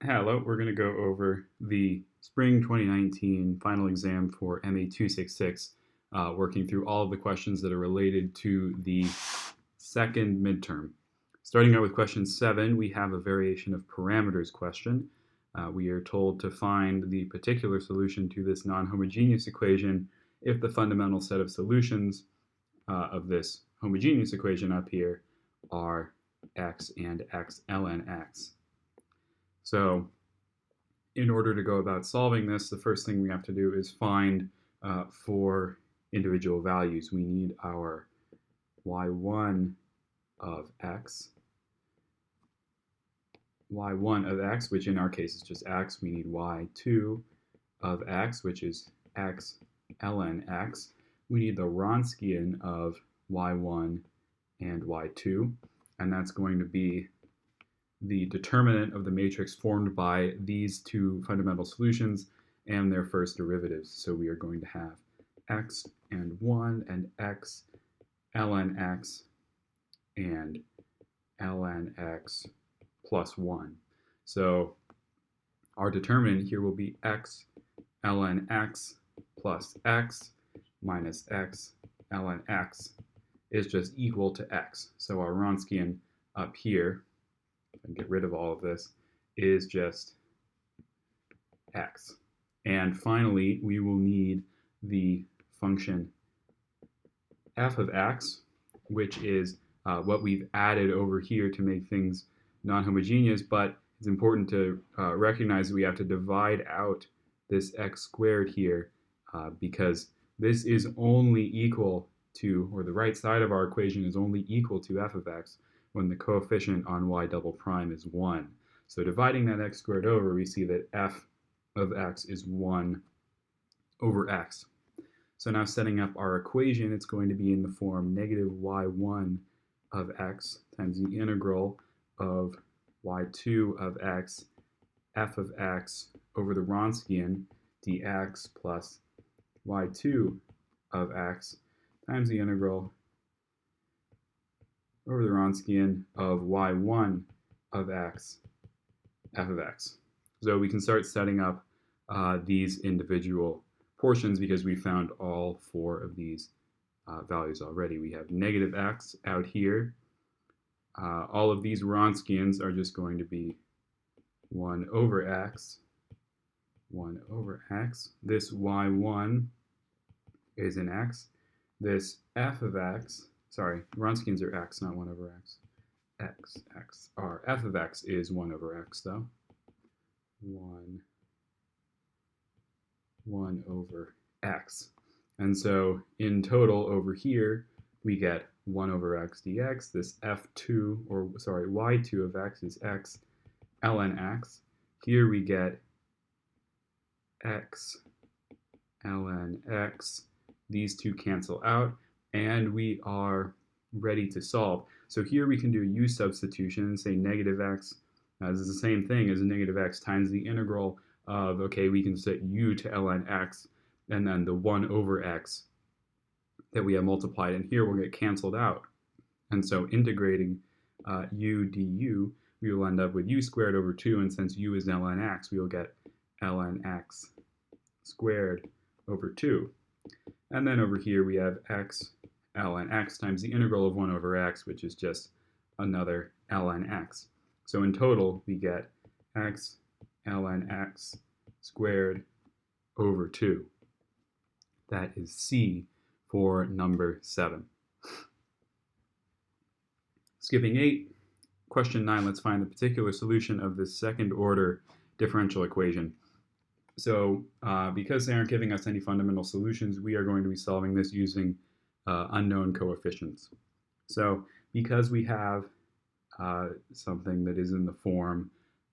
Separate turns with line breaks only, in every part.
Hello, we're going to go over the Spring 2019 final exam for MA 266, working through all of the questions that are related to the second midterm. Starting out with question 7, we have a variation of parameters question. We are told to find the particular solution to this non-homogeneous equation if the fundamental set of solutions of this homogeneous equation up here are x and x ln x. So in order to go about solving this, the first thing we have to do is find for individual values. We need our y1 of x, which in our case is just x. We need y2 of x, which is x ln x. We need the Wronskian of y1 and y2, and that's going to be the determinant of the matrix formed by these two fundamental solutions and their first derivatives. So we are going to have x and 1 and x ln x and ln x plus 1. So our determinant here will be x ln x plus x minus x ln x is just equal to x. So our Wronskian up here, and get rid of all of this, is just x. And finally, we will need the function f of x, which is what we've added over here to make things non-homogeneous, but it's important to recognize that we have to divide out this x squared here because this is only equal to, or the right side of our equation is only equal to f of x when the coefficient on y double prime is 1. So dividing that x squared over, we see that f of x is 1 over x. So now setting up our equation, it's going to be in the form negative y1 of x times the integral of y2 of x, f of x over the Wronskian dx plus y2 of x times the integral over the Wronskian of y1 of x, f of x. So we can start setting up these individual portions because we found all four of these values already. We have negative x out here. All of these Wronskians are just going to be 1 over x, 1 over x. This y1 is an x. This f of x, sorry, Wronskians are x, not 1 over x. X. Our f of x is 1 over x, though. 1 over x. And so in total over here, we get 1 over x dx. This f2, or sorry, y2 of x is x ln x. Here we get x ln x. These two cancel out, and we are ready to solve. So here we can do a u substitution and say negative x is the same thing as negative x times the integral of, okay, we can set u to ln x, and then the 1 over x that we have multiplied in here will get canceled out. And so integrating u du, we will end up with u squared over 2, and since u is ln x, we will get ln x squared over 2. And then over here we have x ln x times the integral of 1 over x, which is just another ln x. So in total, we get x ln x squared over 2. That is C for number 7. Skipping 8, question 9, let's find the particular solution of the second order differential equation. So because they aren't giving us any fundamental solutions, we are going to be solving this using unknown coefficients. So because we have something that is in the form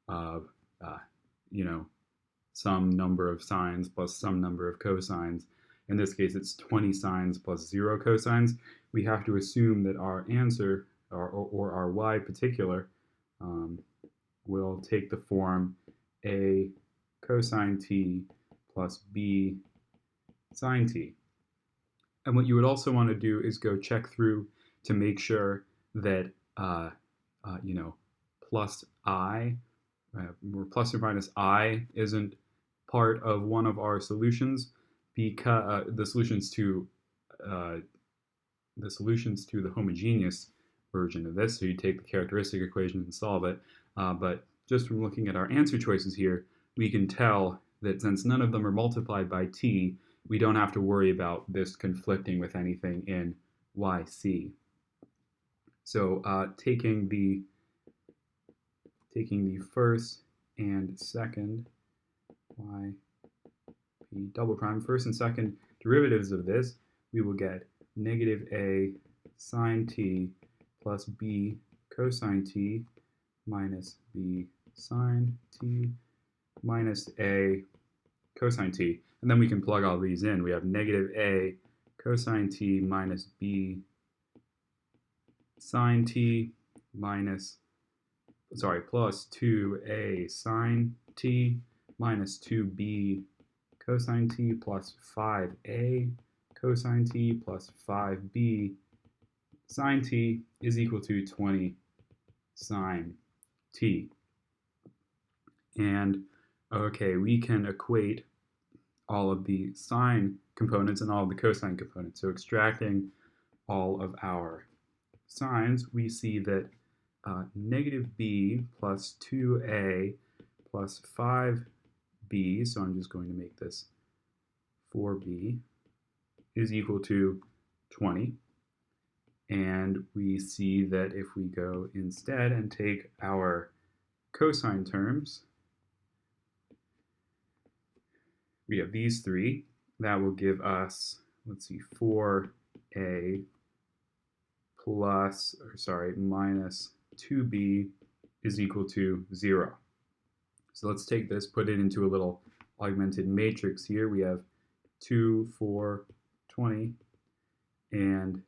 of, some number of sines plus some number of cosines, in this case it's 20 sines plus 0 cosines, we have to assume that our answer, or our y particular, will take the form a cosine t plus b sine t. And what you would also want to do is go check through to make sure that plus I where plus or minus I isn't part of one of our solutions, because the solutions to the homogeneous version of this. So you take the characteristic equation and solve it. But just from looking at our answer choices here, we can tell that since none of them are multiplied by t, we don't have to worry about this conflicting with anything in yc. So taking the first and second y p double prime, first and second derivatives of this, we will get negative a sine t plus b cosine t minus b sine t minus a cosine t. And then we can plug all these in. We have negative a cosine t minus b sine t minus, plus 2a sine t minus 2b cosine t plus 5a cosine t plus 5b sine t is equal to 20 sine t. And okay, we can equate all of the sine components and all of the cosine components. So extracting all of our sines, we see that negative b plus 2a plus 5b, so I'm just going to make this 4b, is equal to 20. And we see that if we go instead and take our cosine terms, we have these three. That will give us, let's see, 4a minus 2b is equal to 0. So let's take this, put it into a little augmented matrix here. We have 2, 4, 20, and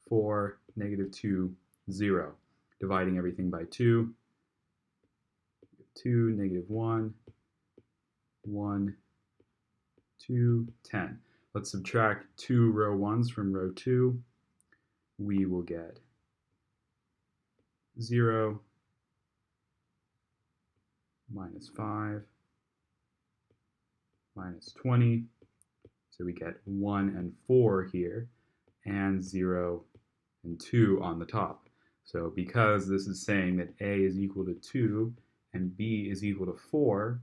4, negative 2, 0. Dividing everything by 2, 2, negative 1, 1, 2, 10. Let's subtract 2 row 1s from row 2. We will get 0, minus 5, minus 20. So we get 1 and 4 here, and 0 and 2 on the top. So because this is saying that a is equal to 2 and b is equal to 4,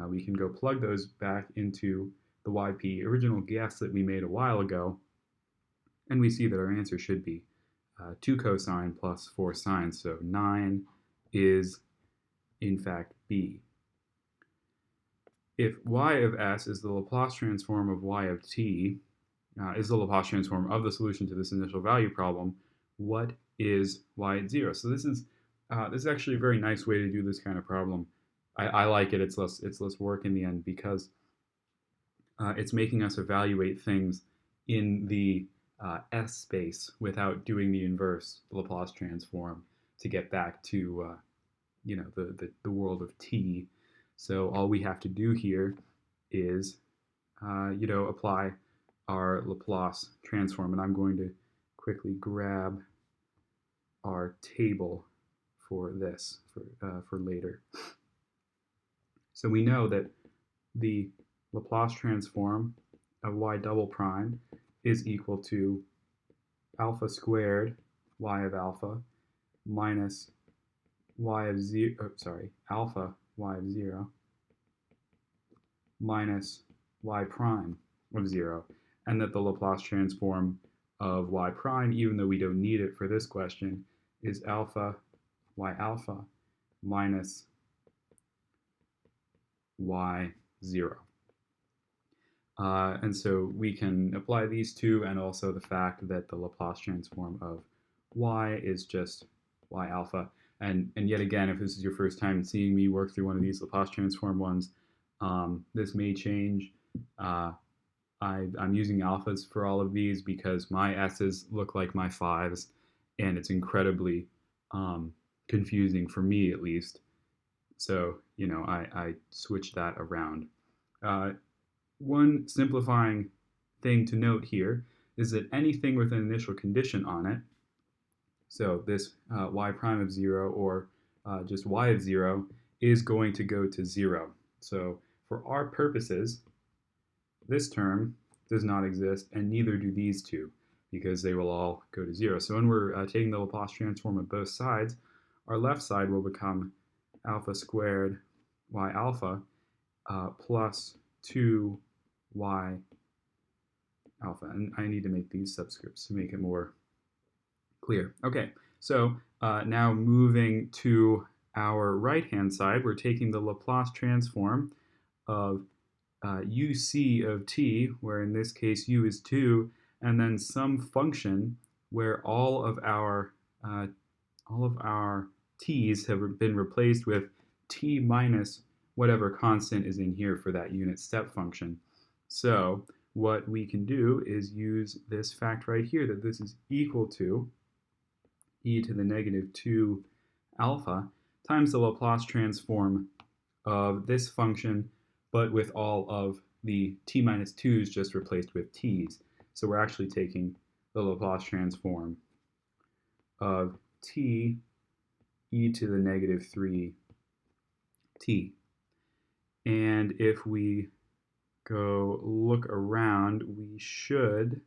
we can go plug those back into the YP original guess that we made a while ago, and we see that our answer should be 2 cosine plus 4 sine, so 9 is in fact B. If y of s is the Laplace transform of y of t, is the Laplace transform of the solution to this initial value problem, what is y at 0? So this is actually a very nice way to do this kind of problem. I like it. It's less work in the end because it's making us evaluate things in the S space without doing the inverse Laplace transform to get back to the world of t. So all we have to do here is apply our Laplace transform, and I'm going to quickly grab our table for this for later. So we know that the Laplace transform of y double prime is equal to alpha squared y of alpha minus alpha y of 0 minus y prime of 0, and that the Laplace transform of y prime, even though we don't need it for this question, is alpha minus y 0. And so we can apply these two, and also the fact that the Laplace transform of y is just y alpha. And yet again, if this is your first time seeing me work through one of these Laplace transform ones, this may change. I'm using alphas for all of these because my s's look like my 5s, and it's incredibly confusing for me at least. So, I switched that around. One simplifying thing to note here is that anything with an initial condition on it, so this y prime of 0 or just y of 0, is going to go to 0. So for our purposes, this term does not exist, and neither do these two, because they will all go to 0. So when we're taking the Laplace transform of both sides, our left side will become alpha squared y alpha plus 2y alpha. And I need to make these subscripts to make it more clear. Okay, so now moving to our right-hand side, we're taking the Laplace transform of uc of t, where in this case u is 2, and then some function where all of our t's have been replaced with t minus whatever constant is in here for that unit step function. So what we can do is use this fact right here, that this is equal to e to the negative 2 alpha times the Laplace transform of this function, but with all of the t minus 2's just replaced with t's. So we're actually taking the Laplace transform of t e to the negative 3t. And if we go look around, we should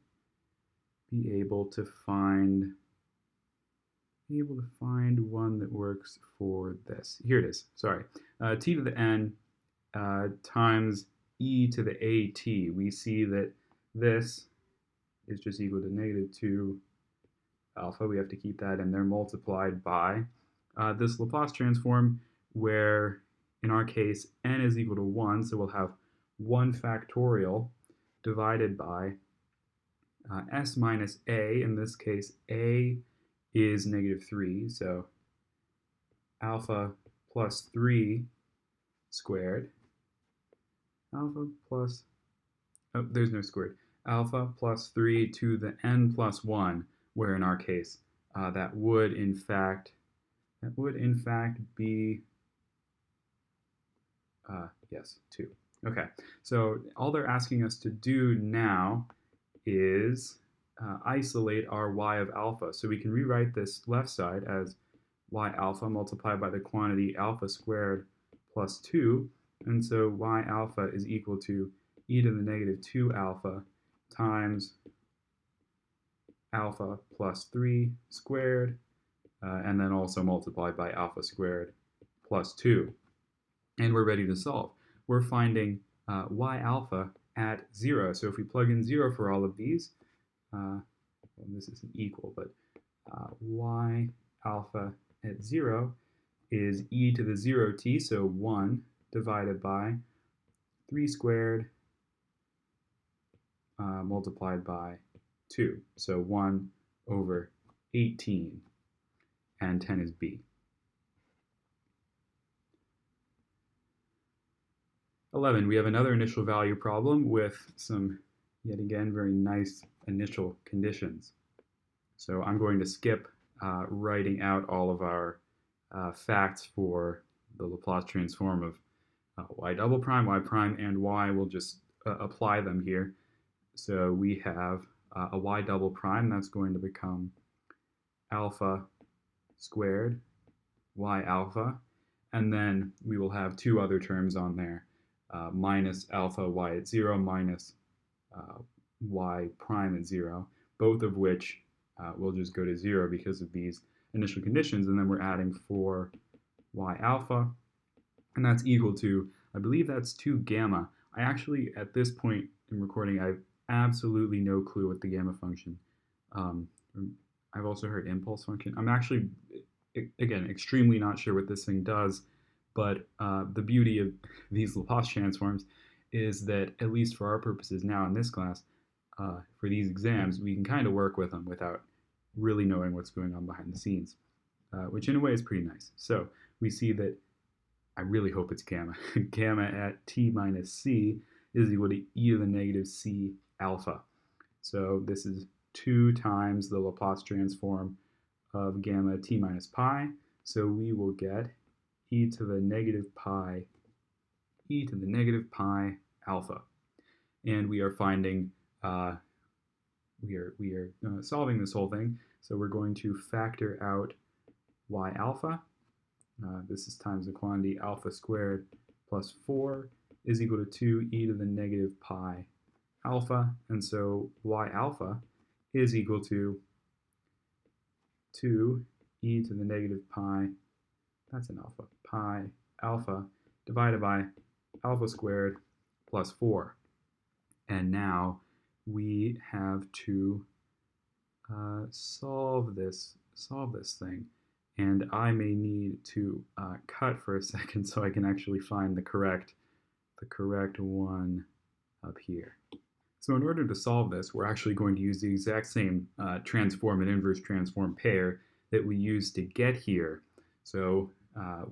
be able to find one that works for this. Here it is. Sorry. T to the n times e to the at. We see that this is just equal to negative 2 alpha. We have to keep that in there, multiplied by this Laplace transform, where in our case n is equal to 1, so we'll have 1 factorial divided by s minus a. In this case, a is negative 3, so alpha plus 3 squared, alpha plus, oh, there's no squared, alpha plus 3 to the n plus 1, where in our case that would in fact be yes, 2. Okay, so all they're asking us to do now is isolate our y of alpha. So we can rewrite this left side as y alpha multiplied by the quantity alpha squared plus 2. And so y alpha is equal to e to the negative 2 alpha times alpha plus 3 squared, and then also multiplied by alpha squared plus 2. And we're ready to solve. We're finding y alpha at 0. So if we plug in 0 for all of these, well, this isn't equal, but y alpha at 0 is e to the 0t, so 1 divided by 3 squared multiplied by 2. So 1 over 18, and 10 is b. 11, we have another initial value problem with some, yet again, very nice initial conditions. So I'm going to skip writing out all of our facts for the Laplace transform of y double prime, y prime, and y. We'll just apply them here. So we have a y double prime, that's going to become alpha squared y alpha, and then we will have two other terms on there, minus alpha y at 0 minus y prime at 0, both of which will just go to 0 because of these initial conditions, and then we're adding 4 y alpha, and that's equal to, I believe that's 2 gamma. I actually, at this point in recording, I have absolutely no clue what the gamma function. I've also heard impulse function. I'm actually, again, extremely not sure what this thing does, but the beauty of these Laplace transforms is that, at least for our purposes now in this class, for these exams, we can kind of work with them without really knowing what's going on behind the scenes, which in a way is pretty nice. So we see that, I really hope it's gamma. Gamma at t minus c is equal to e to the negative c alpha. So this is 2 times the Laplace transform of gamma t minus pi. So we will get e to the negative pi alpha. And we are finding, we are solving this whole thing. So we're going to factor out y alpha, this is times the quantity alpha squared plus 4 is equal to 2e to the negative pi alpha. And so y alpha is equal to 2e to the negative pi, that's an alpha, pi alpha divided by alpha squared plus 4. And now we have to solve this thing. And I may need to cut for a second so I can actually find the correct one up here. So in order to solve this, we're actually going to use the exact same transform and inverse transform pair that we used to get here. So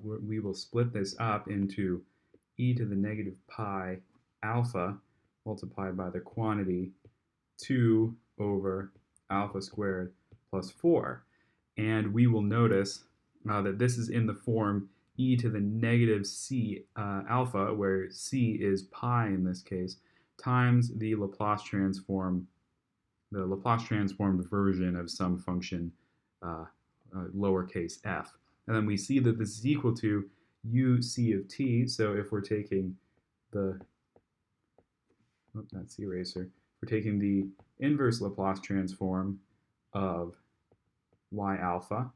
we will split this up into e to the negative pi alpha multiplied by the quantity 2 over alpha squared plus 4. And we will notice that this is in the form e to the negative c alpha, where c is pi in this case, times the Laplace transformed version of some function lowercase f. And then we see that this is equal to uc of t. So if we're taking the, that's the eraser, we're taking the inverse Laplace transform of y alpha,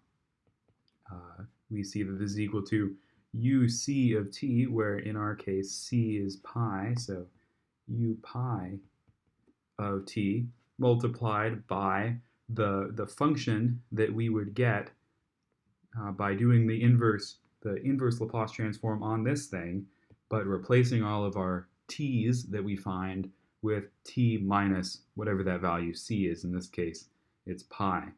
we see that this is equal to uc of t, where in our case c is pi, so u pi of t multiplied by the function that we would get by doing the inverse Laplace transform on this thing, but replacing all of our t's that we find with t minus whatever that value c is. In this case, it's pi.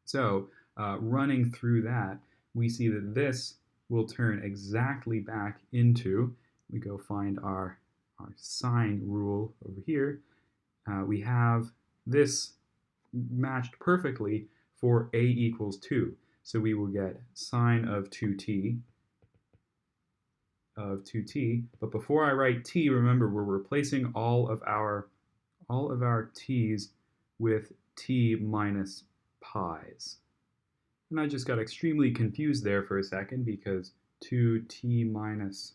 So running through that, we see that this will turn exactly back into, we go find our sine rule over here. We have this matched perfectly for a equals 2. So we will get sine of 2t, but before I write t, remember we're replacing all of our t's with t minus pi's. And I just got extremely confused there for a second because 2t minus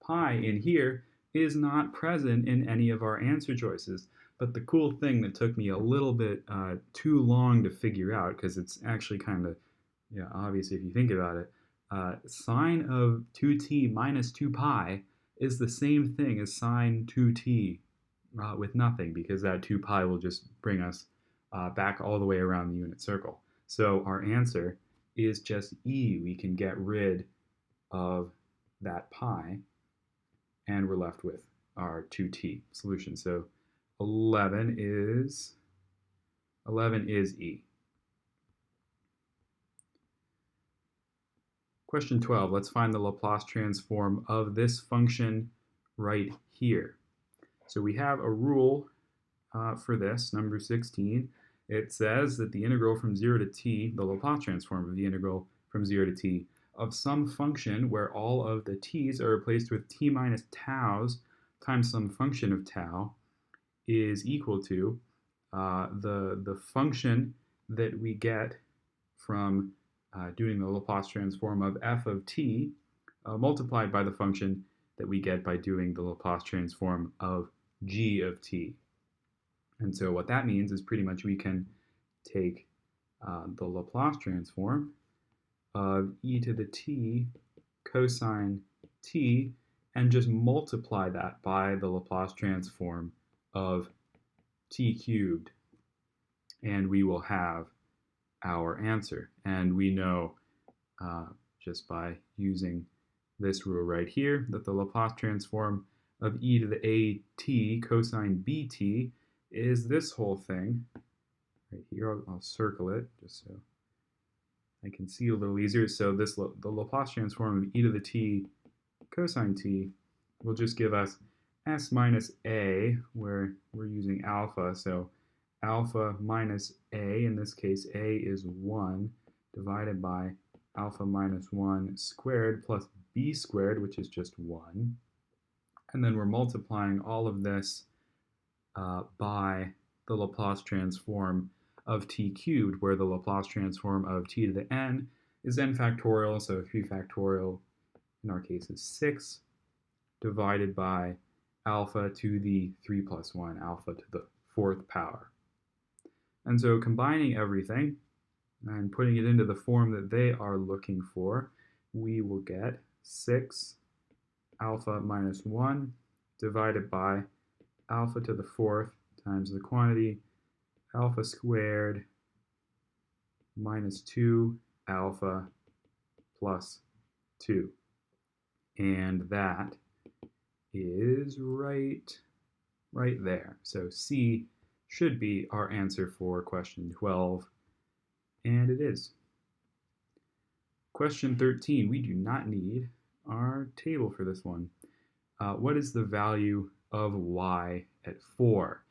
pi in here is not present in any of our answer choices. But the cool thing that took me a little bit too long to figure out, because it's actually kind of obvious if you think about it, sine of 2t minus 2 pi is the same thing as sine 2t with nothing, because that 2 pi will just bring us back all the way around the unit circle. So our answer is just e. We can get rid of that pi, and we're left with our 2t solution. So 11 is e. Question 12, let's find the Laplace transform of this function right here. So we have a rule for this, number 16. It says that the integral from 0 to t, the Laplace transform of the integral from 0 to t, of some function where all of the t's are replaced with t minus tau's times some function of tau is equal to the function that we get from doing the Laplace transform of f of t multiplied by the function that we get by doing the Laplace transform of g of t. And so what that means is pretty much we can take the Laplace transform of e to the t cosine t and just multiply that by the Laplace transform of t cubed, and we will have our answer. And we know just by using this rule right here that the Laplace transform of e to the at cosine bt is this whole thing right here. I'll circle it just so I can see a little easier. So the Laplace transform of e to the t cosine t will just give us s minus a, where we're using alpha. So alpha minus a, in this case a is 1, divided by alpha minus 1 squared plus b squared, which is just 1. And then we're multiplying all of this by the Laplace transform of t cubed, where the Laplace transform of t to the n is n factorial, so 3 factorial in our case is 6, divided by alpha to the 3 plus 1, alpha to the 4th power. And so combining everything and putting it into the form that they are looking for, we will get 6 alpha minus 1 divided by alpha to the 4th times the quantity alpha squared minus 2 alpha plus 2. And that is right there. So C should be our answer for question 12, and it is. Question 13, we do not need our table for this one. What is the value of y at 4?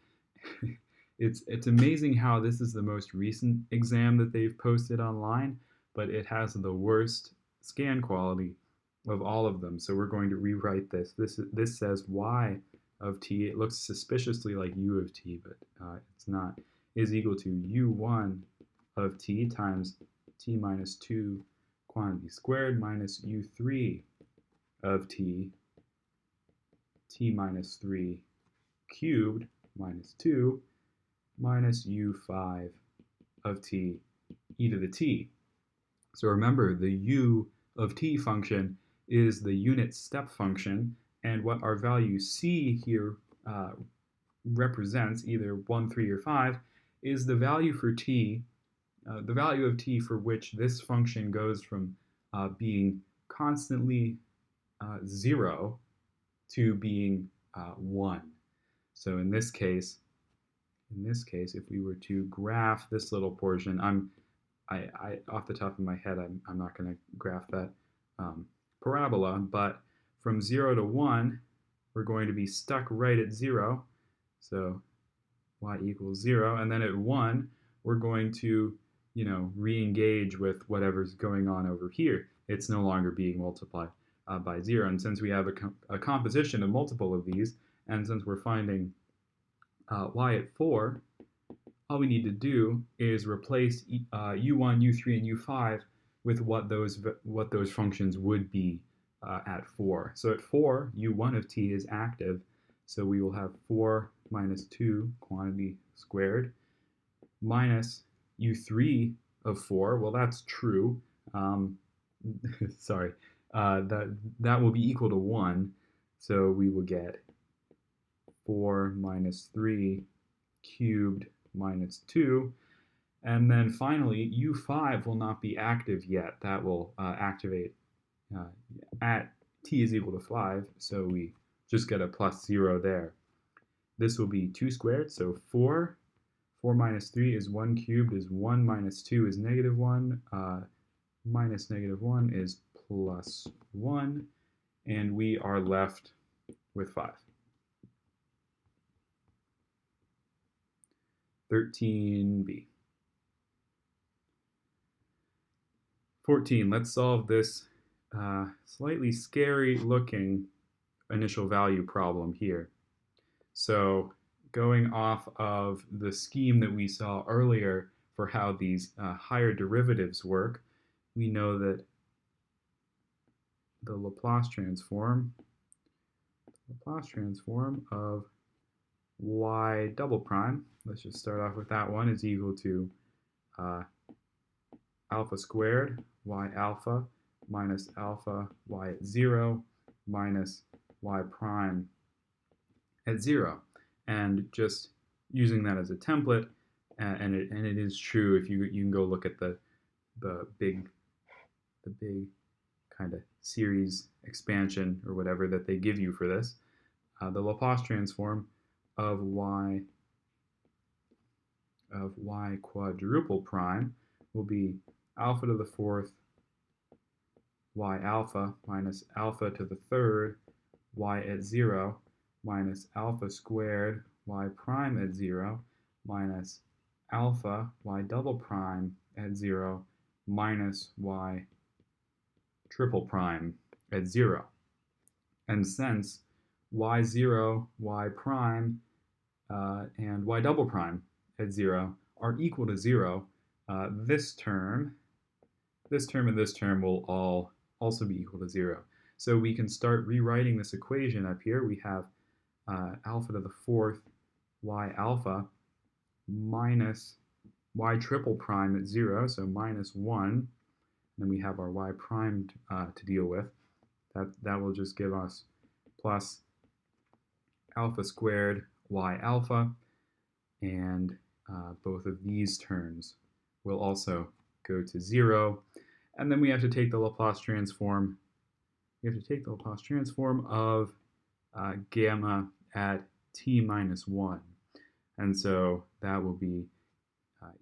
It's amazing how this is the most recent exam that they've posted online, but it has the worst scan quality of all of them. So we're going to rewrite this. This says y of t. It looks suspiciously like u of t, but it's not. Is equal to u1 of t times t minus 2 quantity squared minus u3 of t, t minus 3 cubed minus 2 minus u5 of t e to the t. So remember, the u of t function is the unit step function, and what our value c here represents, either 1, 3, or 5, is the value for t, the value of t for which this function goes from being constantly 0 to being 1. So in this case, if we were to graph this little portion, I off the top of my head, I'm not going to graph that parabola, but from 0 to 1, we're going to be stuck right at 0, so y equals 0, and then at 1, we're going to, re-engage with whatever's going on over here. It's no longer being multiplied by 0, and since we have a composition of multiple of these, and since we're finding y at 4, all we need to do is replace u1, u3, and u5 with what those functions would be at 4. So at 4, u1 of t is active, so we will have 4 minus 2 quantity squared minus u3 of 4. Well, that's true. Sorry. That will be equal to 1, so we will get 4 minus 3 cubed minus 2. And then finally, u5 will not be active yet. That will activate at t is equal to 5, so we just get a plus 0 there. This will be 2 squared, so 4. 4 minus 3 is 1 cubed, is 1 minus 2 is negative 1, minus negative 1 is plus 1, and we are left with 5. 13b. 14, let's solve this slightly scary looking initial value problem here. So going off of the scheme that we saw earlier for how these higher derivatives work, we know that the Laplace transform of y double prime, let's just start off with that one, is equal to alpha squared y alpha minus alpha y at 0 minus y prime at 0. And just using that as a template, and it is true, if you can go look at the big kind of series expansion or whatever that they give you for this, the Laplace transform of y quadruple prime will be alpha to the 4th y alpha minus alpha to the 3rd y at 0 minus alpha squared y prime at 0 minus alpha y double prime at 0 minus y triple prime at 0. And since y0, y prime, and y double prime at 0 are equal to 0, this term this term and this term will all also be equal to 0. So we can start rewriting this equation up here. We have alpha to the fourth y alpha minus y triple prime at 0, so minus 1. Then we have our y prime to deal with. That will just give us plus alpha squared y alpha, and both of these terms will also go to 0. And then we have to take the Laplace transform. We have to take the Laplace transform of gamma at t minus 1. And so that will be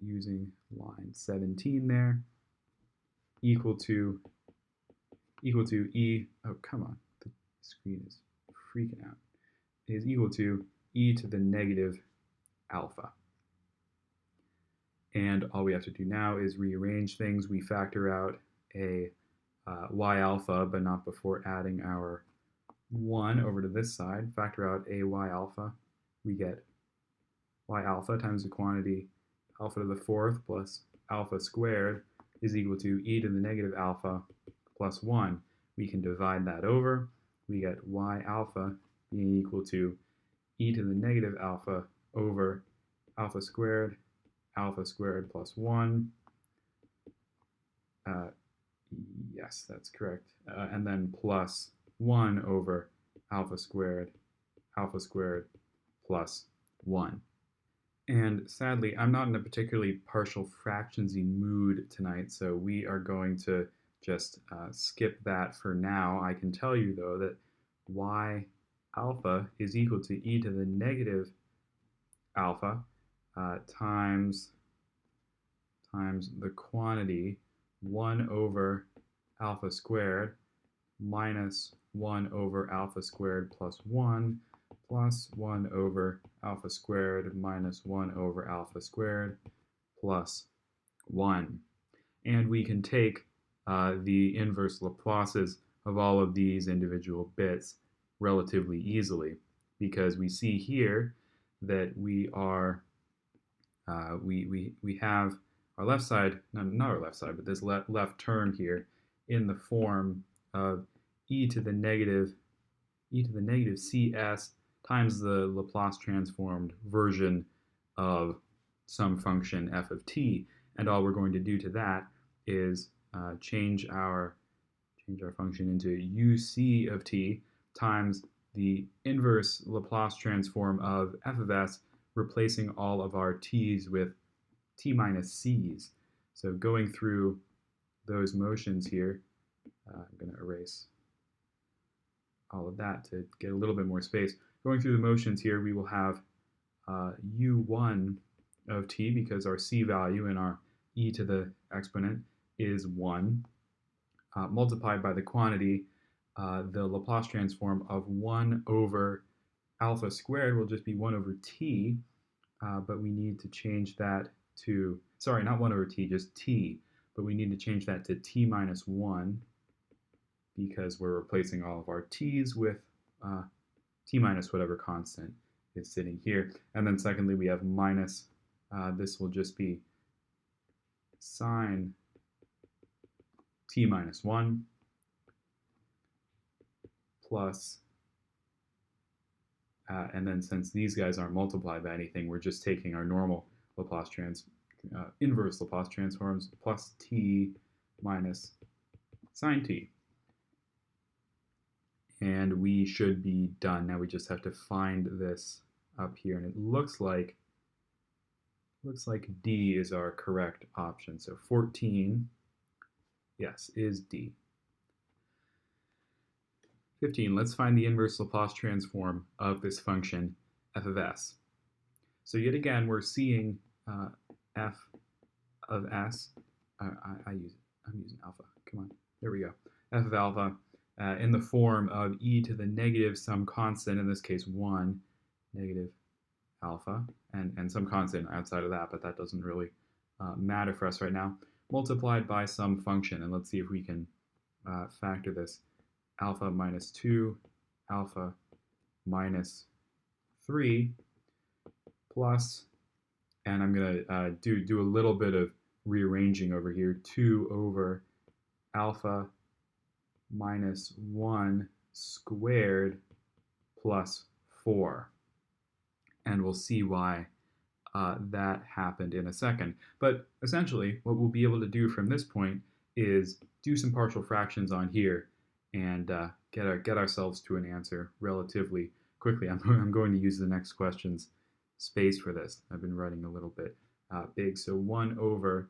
using line 17 there, equal to e, oh come on, the screen is freaking out, is equal to e to the negative alpha. And all we have to do now is rearrange things. We factor out a y alpha, but not before adding our 1 over to this side. Factor out a y alpha. We get y alpha times the quantity alpha to the fourth plus alpha squared is equal to e to the negative alpha plus 1. We can divide that over. We get y alpha being equal to e to the negative alpha over alpha squared plus 1. Yes, that's correct. And then plus 1 over alpha squared plus 1. And sadly, I'm not in a particularly partial fractionsy mood tonight, so we are going to just skip that for now. I can tell you, though, that y alpha is equal to e to the negative alpha times the quantity 1 over alpha squared minus 1 over alpha squared plus 1 plus 1 over alpha squared minus 1 over alpha squared plus 1. And we can take the inverse Laplaces of all of these individual bits relatively easily, because we see here that we are we have our left side, not our left side, but this left term here in the form of e to the negative cs times the Laplace transformed version of some function f of t. And all we're going to do to that is change our function into uc of t times the inverse Laplace transform of f of s, replacing all of our t's with t minus c's. So going through those motions here, I'm going to erase all of that to get a little bit more space. Going through the motions here, we will have u1 of t, because our c value in our e to the exponent is 1, multiplied by the quantity, the Laplace transform of 1 over alpha squared will just be 1 over t, but we need to change that to, sorry, not 1 over t, just t, but we need to change that to t minus 1, because we're replacing all of our t's with t minus whatever constant is sitting here. And then secondly, we have minus, this will just be sine t minus 1 plus, and then since these guys aren't multiplied by anything, we're just taking our normal Laplace inverse Laplace transforms plus t minus sine t. And we should be done. Now we just have to find this up here, and it looks like D is our correct option. So 14, yes, is D. 15, let's find the inverse Laplace transform of this function f of s. So yet again, we're seeing f of s. I'm using alpha. Come on, there we go. F of alpha in the form of e to the negative some constant, in this case 1, negative alpha, and some constant outside of that, but that doesn't really matter for us right now, multiplied by some function. And let's see if we can factor this. Alpha minus 2, alpha minus 3, plus, and I'm going to do a little bit of rearranging over here, 2 over alpha minus 1 squared plus 4. And we'll see why that happened in a second. But essentially, what we'll be able to do from this point is do some partial fractions on here and get ourselves to an answer relatively quickly. I'm going to use the next question's space for this. I've been writing a little bit big. So 1 over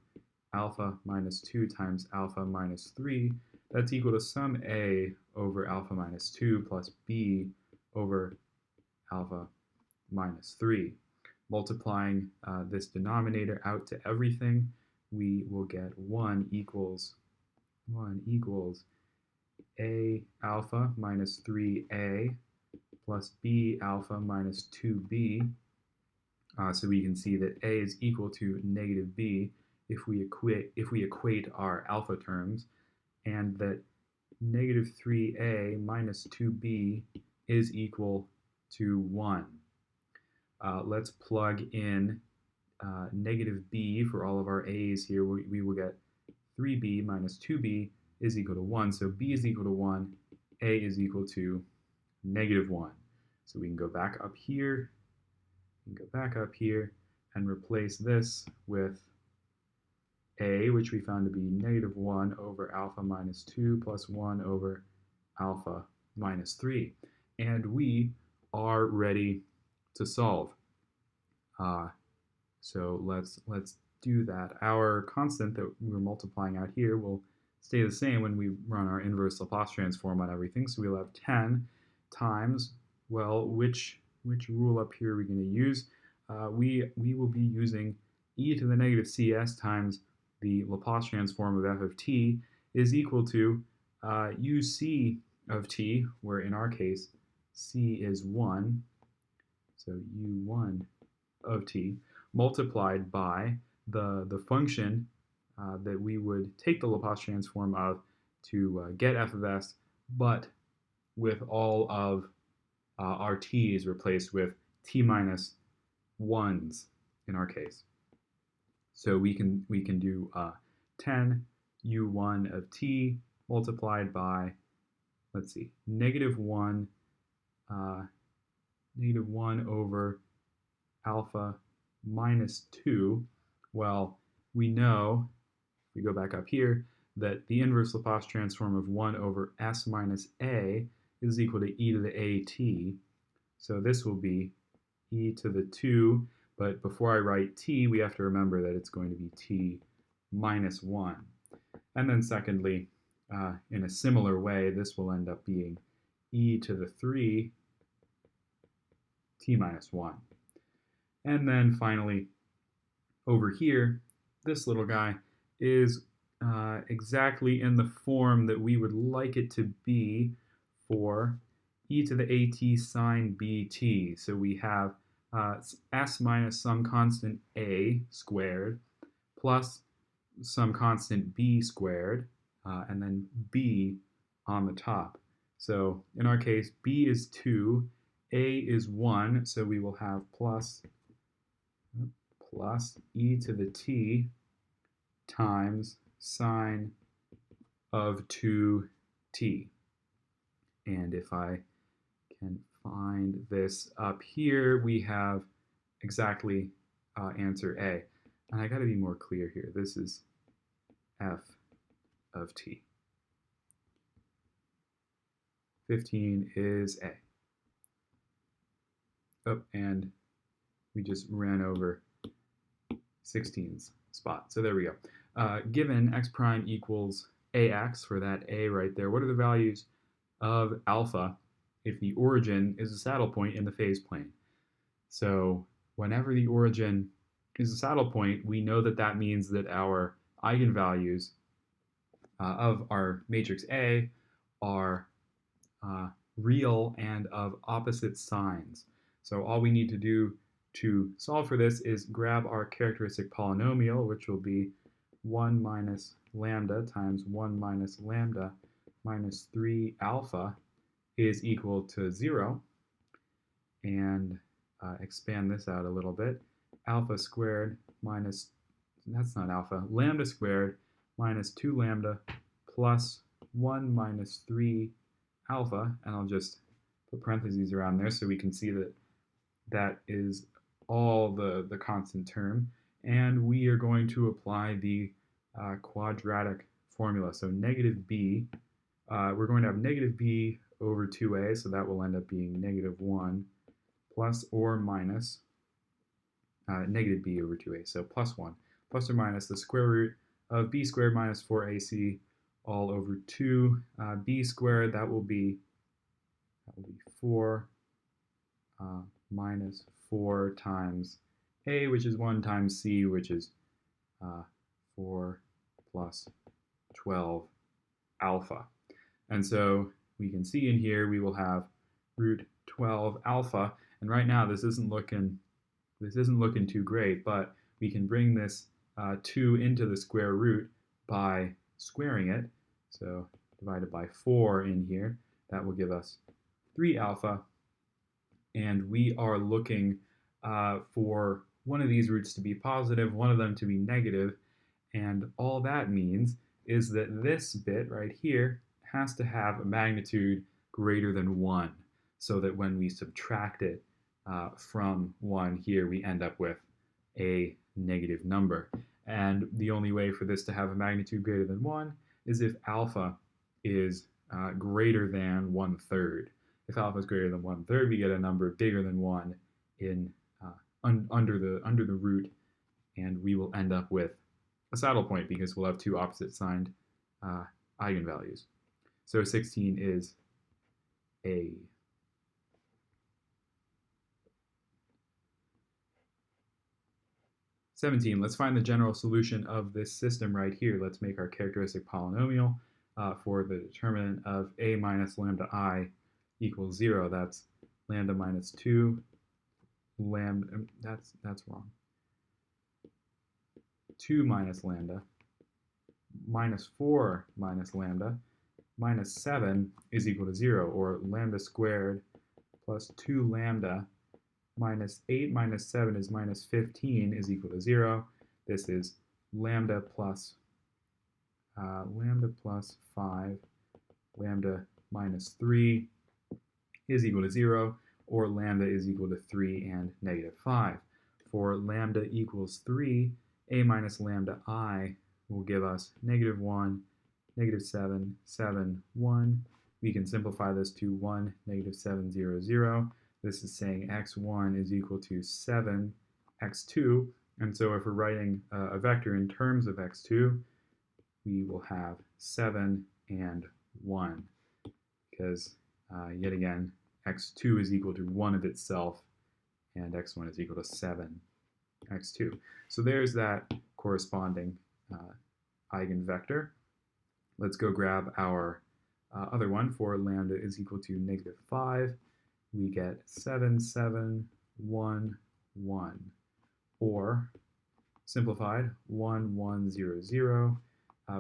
alpha minus 2 times alpha minus 3, that's equal to sum A over alpha minus 2 plus B over alpha minus 3. Multiplying this denominator out to everything, we will get 1 equals A alpha minus 3A plus B alpha minus 2B. So we can see that A is equal to negative B if we equate our alpha terms, and that negative 3A minus 2B is equal to 1. Let's plug in negative b for all of our a's here. We will get 3b minus 2b is equal to 1. So b is equal to 1, a is equal to negative 1. So we can go back up here, and replace this with a, which we found to be negative 1 over alpha minus 2 plus 1 over alpha minus 3. And we are ready to solve. So let's do that. Our constant that we're multiplying out here will stay the same when we run our inverse Laplace transform on everything. So we'll have 10 times, well, which rule up here are we going to use? We will be using e to the negative cs times the Laplace transform of f of t is equal to uc of t, where in our case c is 1, so u1 of t, multiplied by the function that we would take the Laplace transform of to get f of s, but with all of our t's replaced with t minus 1s in our case. So we can do 10 u1 of t multiplied by, let's see, negative 1 over alpha minus 2. Well, we know, if we go back up here, that the inverse Laplace transform of 1 over s minus a is equal to e to the at. So this will be e to the 2, but before I write t, we have to remember that it's going to be t minus 1. And then secondly, in a similar way, this will end up being e to the 3 t minus 1. And then finally, over here, this little guy is exactly in the form that we would like it to be for e to the at sine bt. So we have s minus some constant a squared plus some constant b squared, and then b on the top. So in our case, b is 2, a is 1, so we will have plus e to the t times sine of 2t. And if I can find this up here, we have exactly answer A. And I got to be more clear here. This is f of t. 15 is A. Oh, and we just ran over 16's spot. So there we go. Given x prime equals ax, for that a right there, what are the values of alpha if the origin is a saddle point in the phase plane? So whenever the origin is a saddle point, we know that that means that our eigenvalues of our matrix A are real and of opposite signs. So all we need to do to solve for this is grab our characteristic polynomial, which will be 1 minus lambda times 1 minus lambda minus 3 alpha is equal to 0, and expand this out a little bit. Alpha squared minus, that's not alpha, lambda squared minus 2 lambda plus 1 minus 3 alpha, and I'll just put parentheses around there so we can see that that is all the constant term, and we are going to apply the quadratic formula. So negative b, we're going to have negative b over 2a, so that will end up being negative 1 plus or minus negative b over 2a, so plus 1, plus or minus the square root of b squared minus 4ac all over 2 b squared. That will be 4 minus 4 times a, which is 1, times c, which is 4 plus 12 alpha. And so we can see in here we will have root 12 alpha, and right now this isn't looking too great, but we can bring this 2 into the square root by squaring it. So divided by 4 in here, that will give us 3 alpha, and we are looking for one of these roots to be positive, one of them to be negative, and all that means is that this bit right here has to have a magnitude greater than 1, so that when we subtract it from 1 here, we end up with a negative number. And the only way for this to have a magnitude greater than 1 is if alpha is greater than 1/3. If alpha is greater than 1/3, we get a number bigger than 1 in under the root, and we will end up with a saddle point because we'll have two opposite signed eigenvalues. So 16 is A. Let's find the general solution of this system right here. Let's make our characteristic polynomial for the determinant of a minus lambda I equals 0. That's lambda minus 2, lambda, that's wrong. 2 minus lambda, minus 4 minus lambda, minus 7 is equal to 0, or lambda squared plus 2 lambda minus 8 minus 7 is minus 15 is equal to 0. This is lambda plus 5, lambda minus 3 is equal to 0, or lambda is equal to 3 and negative 5. For lambda equals 3, a minus lambda I will give us negative 1, negative 7, 7, 1. We can simplify this to 1, negative 7, 0, 0. This is saying x1 is equal to 7, x2. And so if we're writing a vector in terms of x2, we will have 7 and 1. Because, yet again, x2 is equal to 1 of itself, and x1 is equal to 7, x2. So there's that corresponding eigenvector. Let's go grab our other one. For lambda is equal to negative 5. We get 7, 7, 1, 1. Or, simplified, 1, 1, 0, 0.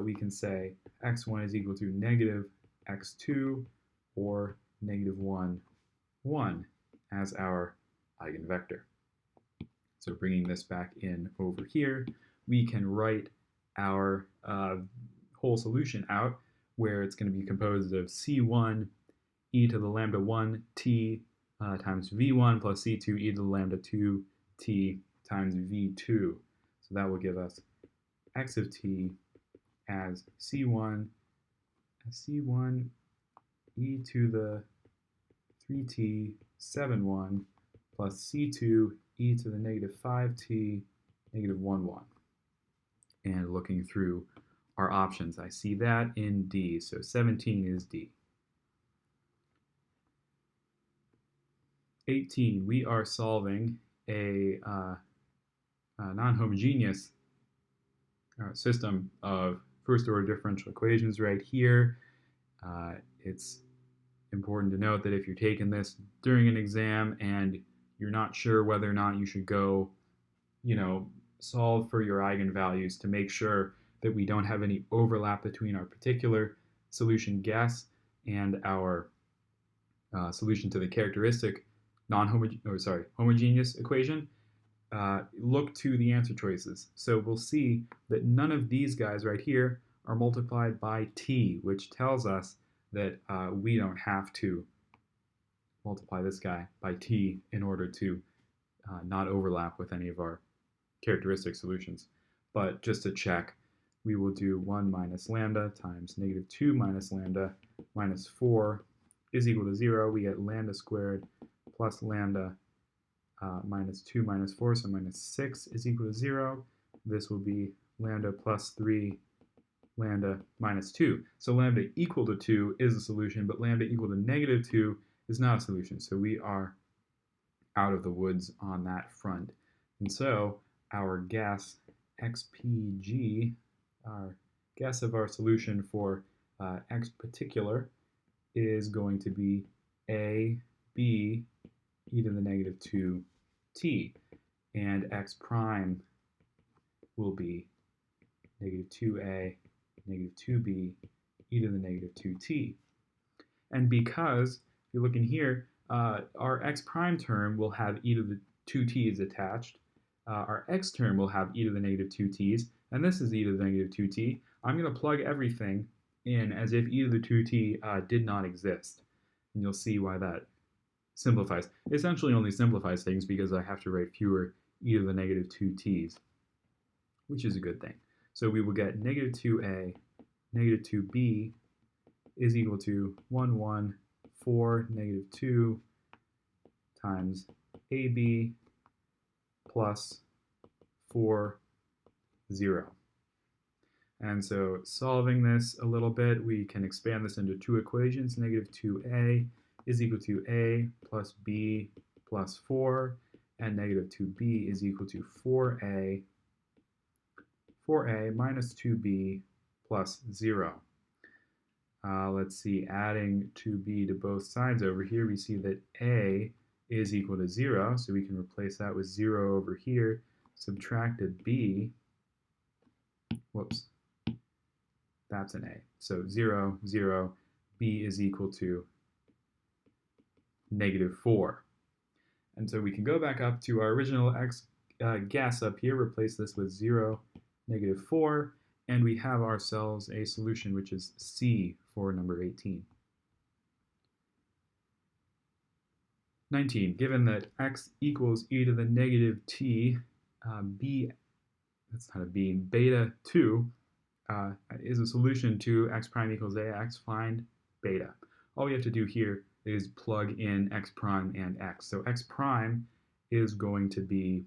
We can say x1 is equal to negative x2, or negative 1, 1 as our eigenvector. So bringing this back in over here, we can write our whole solution out, where it's going to be composed of c1 e to the lambda 1 t times v1 plus c2 e to the lambda 2 t times v2. So that will give us x of t as c1 e to the 3t 7 1 plus c2 e to the negative 5t negative 1 1. And looking through our options, I see that in D, so 17 is D. 18, we are solving a non-homogeneous system of first-order differential equations right here. It's important to note that if you're taking this during an exam and you're not sure whether or not you should go, solve for your eigenvalues to make sure that we don't have any overlap between our particular solution guess and our solution to the characteristic homogeneous equation, look to the answer choices. So we'll see that none of these guys right here are multiplied by t, which tells us that we don't have to multiply this guy by t in order to not overlap with any of our characteristic solutions. But just to check, we will do 1 minus lambda times negative 2 minus lambda minus 4 is equal to 0. We get lambda squared plus lambda minus 2 minus 4, so minus 6 is equal to 0. This will be lambda plus 3 lambda minus 2. So lambda equal to 2 is a solution, but lambda equal to negative 2 is not a solution. So we are out of the woods on that front. And so our guess, XPG, our guess of our solution for x particular is going to be a, b, e to the negative 2t. And x prime will be negative 2a, negative 2b, e to the negative 2t. And because, if you look in here, our x prime term will have e to the 2t's attached. Our x term will have e to the negative 2t's, and this is e to the negative 2t. I'm going to plug everything in as if e to the 2t did not exist. And you'll see why that simplifies. It essentially only simplifies things because I have to write fewer e to the negative 2t's, which is a good thing. So we will get negative 2a, negative 2b is equal to 1, 1, 4, negative 2 times ab plus 4, 0. And so solving this a little bit, we can expand this into two equations. Negative 2a is equal to a plus b plus 4, and negative 2b is equal to 4a minus 2b plus 0. Let's see, adding 2b to both sides over here, we see that a is equal to 0, so we can replace that with 0 over here. Subtracted b, whoops, that's an a. So 0, 0, b is equal to negative 4. And so we can go back up to our original x guess up here, replace this with 0, negative 4, and we have ourselves a solution which is C for number 18. 19. Given that x equals e to the negative t, beta 2 is a solution to x prime equals ax, find beta. All we have to do here is plug in x prime and x. So x prime is going to be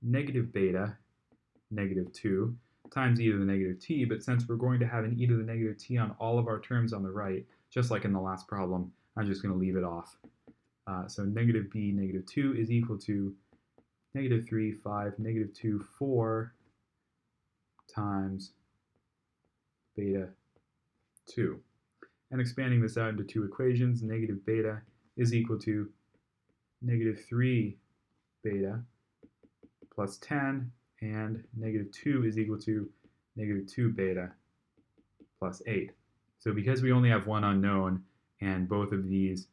negative beta, negative 2, times e to the negative t, but since we're going to have an e to the negative t on all of our terms on the right, just like in the last problem, I'm just going to leave it off. So negative b, negative 2 is equal to negative 3, 5, negative 2, 4 times beta 2. And expanding this out into two equations, negative beta is equal to negative 3 beta plus 10, and negative 2 is equal to negative 2 beta plus 8. So because we only have one unknown, and both of these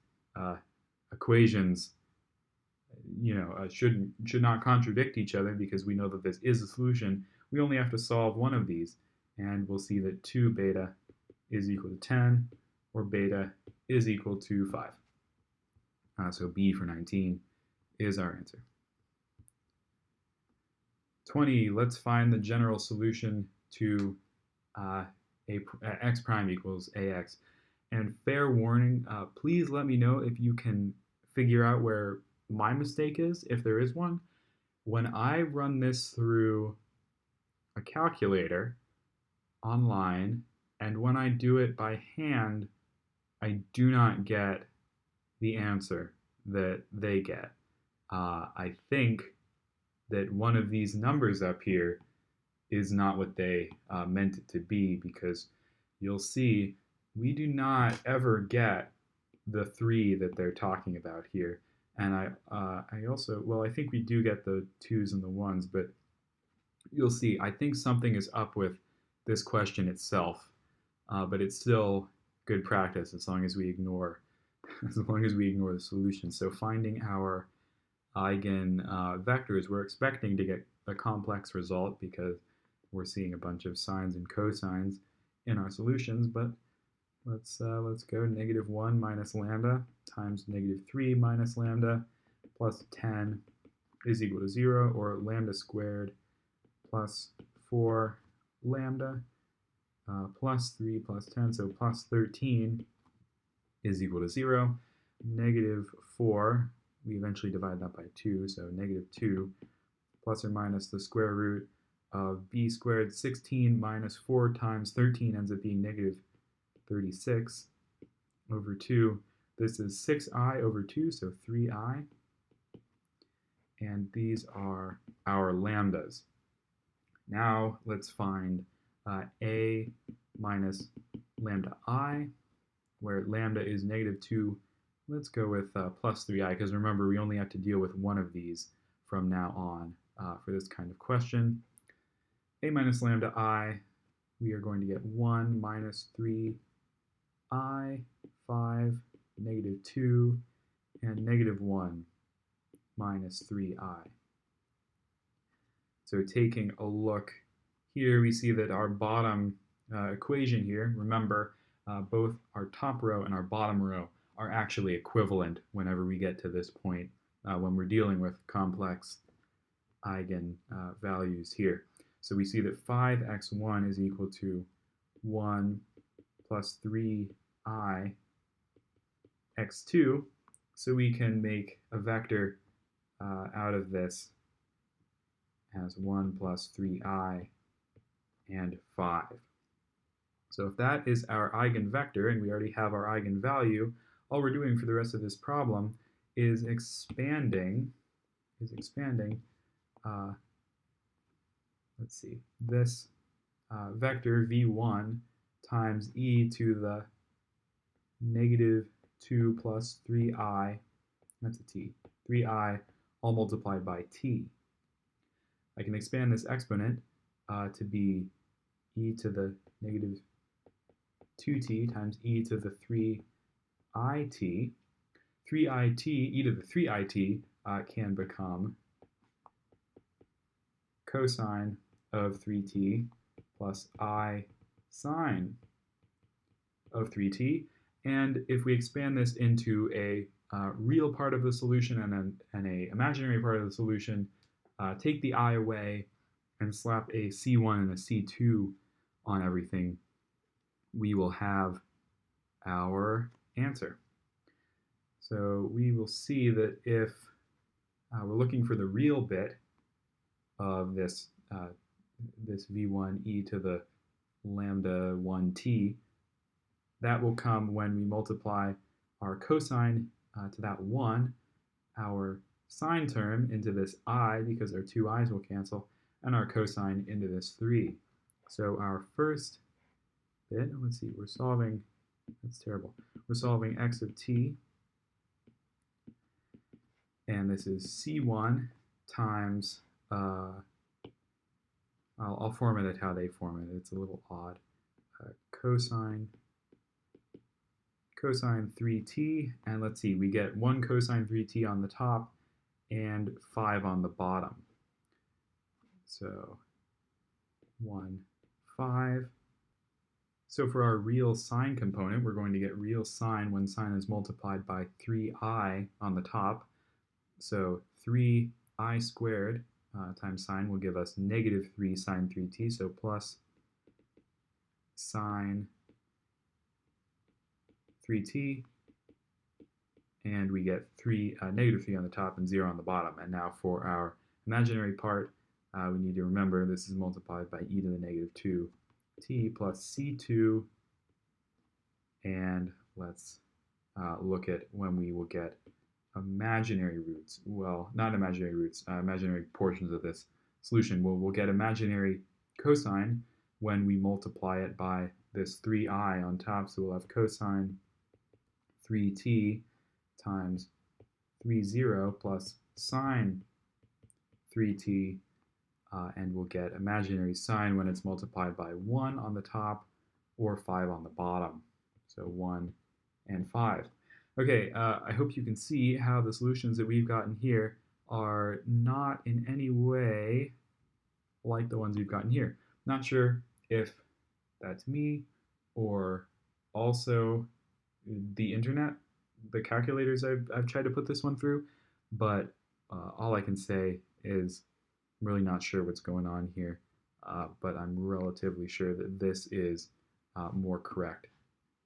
equations should not contradict each other because we know that this is a solution, we only have to solve one of these, and we'll see that 2 beta is equal to 10, or beta is equal to 5. So B for 19 is our answer. 20, let's find the general solution to x prime equals ax. And fair warning, please let me know if you can figure out where my mistake is, if there is one. When I run this through a calculator online, and when I do it by hand, I do not get the answer that they get. I think that one of these numbers up here is not what they meant it to be, because you'll see we do not ever get the 3 that they're talking about here. And I also, well, I think we do get the 2's and the 1's, but you'll see, I think something is up with this question itself, but it's still good practice as long as we ignore the solution. So finding our eigenvectors, we're expecting to get a complex result because we're seeing a bunch of sines and cosines in our solutions, but let's go negative 1 minus lambda times negative 3 minus lambda plus 10 is equal to 0, or lambda squared plus 4 lambda plus 3 plus 10, so plus 13 is equal to 0. Negative 4, we eventually divide that by 2, so negative 2 plus or minus the square root of b squared. 16 minus 4 times 13 ends up being negative 36 over 2. This is 6i over 2, so 3i. And these are our lambdas. Now let's find a minus lambda I, where lambda is negative 2. Let's go with plus 3i, because remember, we only have to deal with one of these from now on for this kind of question. A minus lambda I, we are going to get 1 minus 3i, 5, negative 2, and negative 1 minus 3i. So taking a look here, we see that our bottom equation here, remember, both our top row and our bottom row are actually equivalent whenever we get to this point when we're dealing with complex eigenvalues here. So we see that 5x1 is equal to 1 plus 3i x2, so we can make a vector out of this as 1 plus 3i and 5. So if that is our eigenvector, and we already have our eigenvalue, all we're doing for the rest of this problem is expanding let's see, this vector v1 times e to the negative 2 plus 3i, that's a t, 3i all multiplied by t. I can expand this exponent to be e to the negative 2t times e to the 3it. 3it, e to the 3it, can become cosine of 3t plus I sine of 3t. And if we expand this into a real part of the solution and an imaginary part of the solution, take the I away and slap a C1 and a C2 on everything, we will have our answer. So we will see that if we're looking for the real bit of this this v1 e to the lambda 1t, that will come when we multiply our cosine to that 1, our sine term into this I, because our two i's will cancel, and our cosine into this 3. So our first bit, let's see, we're solving, that's terrible, we're solving x of t, and this is c1 times, I'll format it how they format it, it's a little odd, cosine 3t, and let's see, we get 1 cosine 3t on the top and 5 on the bottom. So 1, 5. So for our real sine component, we're going to get real sine when sine is multiplied by 3i on the top. So 3i squared times sine will give us negative 3 sine 3t, so plus sine 3t, and we get negative 3 on the top and 0 on the bottom. And now for our imaginary part, we need to remember this is multiplied by e to the negative 2t plus c2, and let's look at when we will get imaginary roots. Well, not imaginary roots, imaginary portions of this solution. We'll get imaginary cosine when we multiply it by this 3i on top, so we'll have cosine 3t times 30 plus sine 3t, and we'll get imaginary sine when it's multiplied by 1 on the top or 5 on the bottom. So 1 and 5. Okay, I hope you can see how the solutions that we've gotten here are not in any way like the ones we've gotten here. Not sure if that's me or also the internet, the calculators I've tried to put this one through, but all I can say is I'm really not sure what's going on here, but I'm relatively sure that this is more correct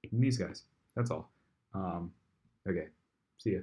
than these guys. That's all. Okay, see ya.